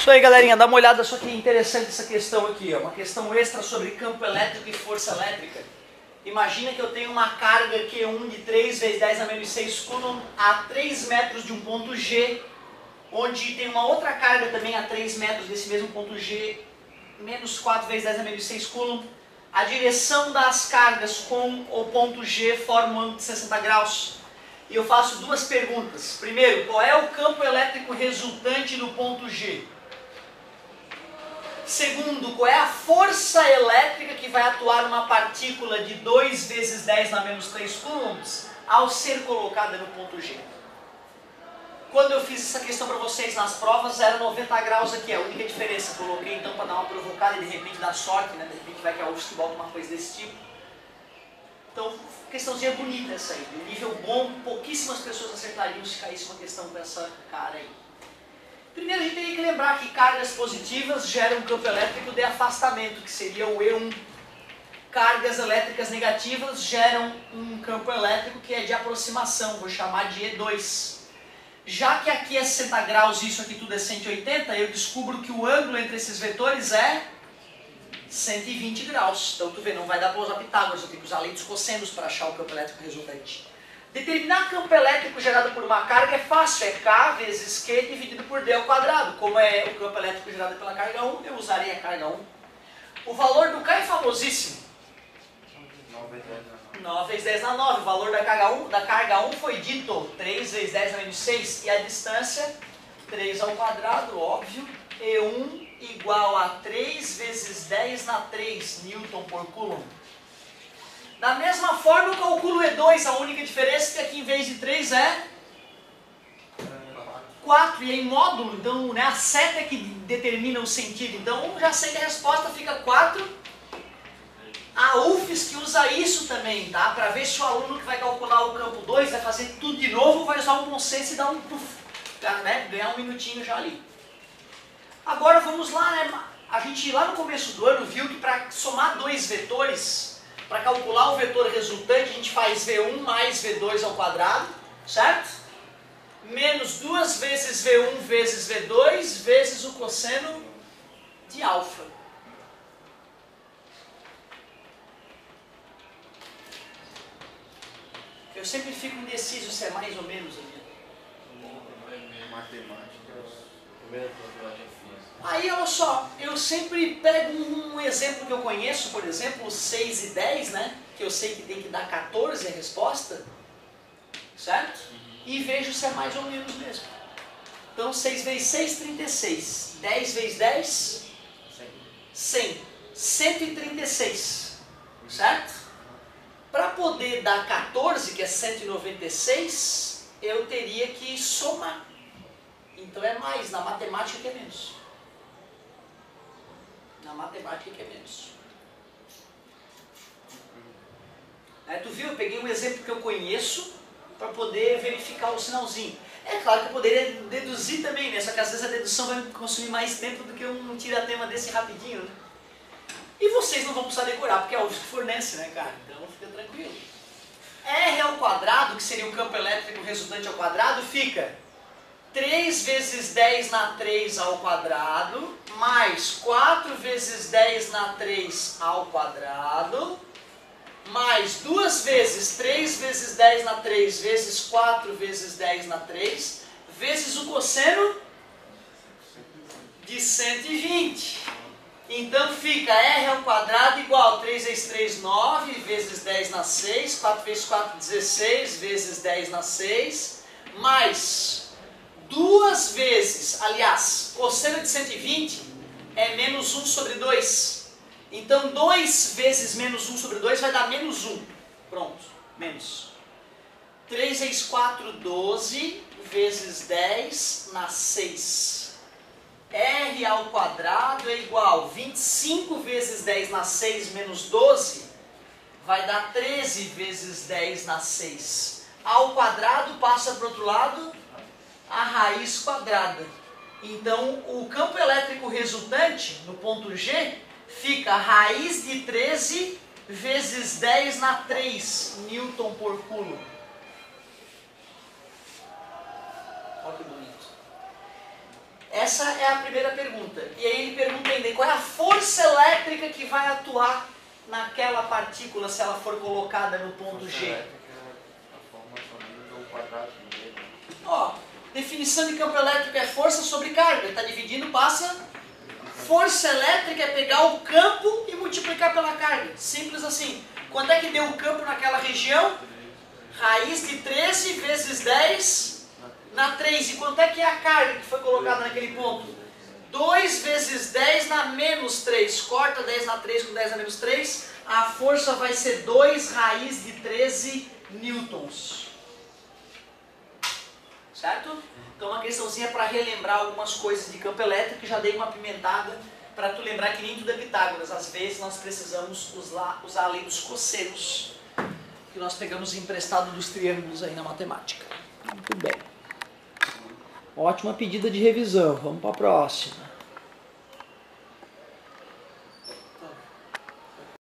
Então aí, galerinha, dá uma olhada só que interessante essa questão aqui, ó. Uma questão extra sobre campo elétrico e força elétrica. Imagina que eu tenho uma carga Q1 de 3 vezes 10 a menos 6 coulomb a 3 metros de um ponto G, onde tem uma outra carga também a 3 metros desse mesmo ponto G, menos 4 vezes 10 a menos 6 coulomb. A direção das cargas com o ponto G forma um ângulo de 60 graus. E eu faço duas perguntas. Primeiro, qual é o campo elétrico resultante no ponto G? Segundo, qual é a força elétrica que vai atuar numa partícula de 2 vezes 10 na menos 3 coulombs ao ser colocada no ponto G? Quando eu fiz essa questão para vocês nas provas, era 90 graus aqui, a única diferença. Coloquei então para dar uma provocada e de repente dar sorte, né? De repente vai que a UFSC volta uma coisa desse tipo. Então, questãozinha bonita essa aí. De nível bom, pouquíssimas pessoas acertariam se caísse uma questão com essa cara aí. Primeiro a gente teria que lembrar que cargas positivas geram um campo elétrico de afastamento, que seria o E1. Cargas elétricas negativas geram um campo elétrico que é de aproximação, vou chamar de E2. Já que aqui é 60 graus e isso aqui tudo é 180, eu descubro que o ângulo entre esses vetores é 120 graus. Então tu vê, não vai dar para usar Pitágoras, eu tenho que usar a lei dos cossenos para achar o campo elétrico resultante. Determinar campo elétrico gerado por uma carga é fácil, é K vezes Q dividido por D ao quadrado. Como é o campo elétrico gerado pela carga 1, eu usarei a carga 1. O valor do K é famosíssimo. 9 vezes 10 na 9. O valor da carga 1 foi dito 3 vezes 10 na menos 6. E a distância, 3 ao quadrado, óbvio. E1 igual a 3 vezes 10 na 3 Newton por Coulomb. Da mesma forma eu calculo E2, a única diferença é que aqui em vez de 3 é 4 e é em módulo, então né, a seta é que determina o sentido. Então já sei que a resposta fica 4. A UFSC usa isso também, tá? Para ver se o aluno que vai calcular o campo 2 vai fazer tudo de novo, vai usar um bom senso e dar um puff, né? Ganhar um minutinho já ali. Agora vamos lá, né? A gente lá no começo do ano viu que para somar dois vetores, para calcular o vetor resultante, a gente faz V1 mais V2 ao quadrado, certo? Menos 2 vezes V1 vezes V2 vezes o cosseno de alfa. Eu sempre fico indeciso se é mais ou menos ali. Aí, olha só, eu sempre pego um exemplo que eu conheço, por exemplo, 6 e 10, né? Que eu sei que tem que dar 14 a resposta, certo? E vejo se é mais ou menos mesmo. Então, 6 vezes 6, 36. 10 vezes 10, 100. 136, certo? Para poder dar 14, que é 196, eu teria que somar. Então é mais, na matemática que é menos. Na matemática que é menos. Tu viu? Eu peguei um exemplo que eu conheço para poder verificar o sinalzinho. É claro que eu poderia deduzir também, né? Só que às vezes a dedução vai consumir mais tempo do que um tiratema desse rapidinho, né? E vocês não vão precisar decorar, porque é a UFSC que fornece, né, cara? Então fica tranquilo. R ao quadrado, que seria o campo elétrico resultante ao quadrado, fica 3 vezes 10 na 3 ao quadrado, mais 4 vezes 10 na 3 ao quadrado, mais 2 vezes 3 vezes 10 na 3 vezes 4 vezes 10 na 3, vezes o cosseno de 120. Então fica R ao quadrado igual 3 vezes 3, 9, vezes 10 na 6, 4 vezes 4, 16, vezes 10 na 6, mais 2 vezes, aliás, cosseno de 120 é menos 1 sobre 2. Então 2 vezes menos 1 sobre 2 vai dar menos 1. Pronto, menos. 3 vezes 4, 12, vezes 10 na 6. R ao quadrado é igual 25 vezes 10 na 6 menos 12, vai dar 13 vezes 10 na 6. Ao quadrado passa para o outro lado a raiz quadrada. Então o campo elétrico resultante no ponto G fica raiz de 13 vezes 10 na 3 Newton por Coulomb. Olha que bonito. Essa é a primeira pergunta. E aí ele pergunta ainda, qual é a força elétrica que vai atuar naquela partícula se ela for colocada no ponto G? Ó, definição de campo elétrico é força sobre carga. Está dividindo, passa. Força elétrica é pegar o campo e multiplicar pela carga. Simples assim. Quanto é que deu o campo naquela região? Raiz de 13 vezes 10 na 3. E quanto é que é a carga que foi colocada naquele ponto? 2 vezes 10 na menos 3. Corta 10 na 3 com 10 na menos 3. A força vai ser 2 raiz de 13 newtons. Certo? Então uma questãozinha para relembrar algumas coisas de campo elétrico, que já dei uma pimentada para tu lembrar que nem tudo é Pitágoras. Às vezes nós precisamos usar a lei dos cossenos, que nós pegamos emprestado dos triângulos aí na matemática. Muito bem. Ótima pedida de revisão. Vamos para a próxima.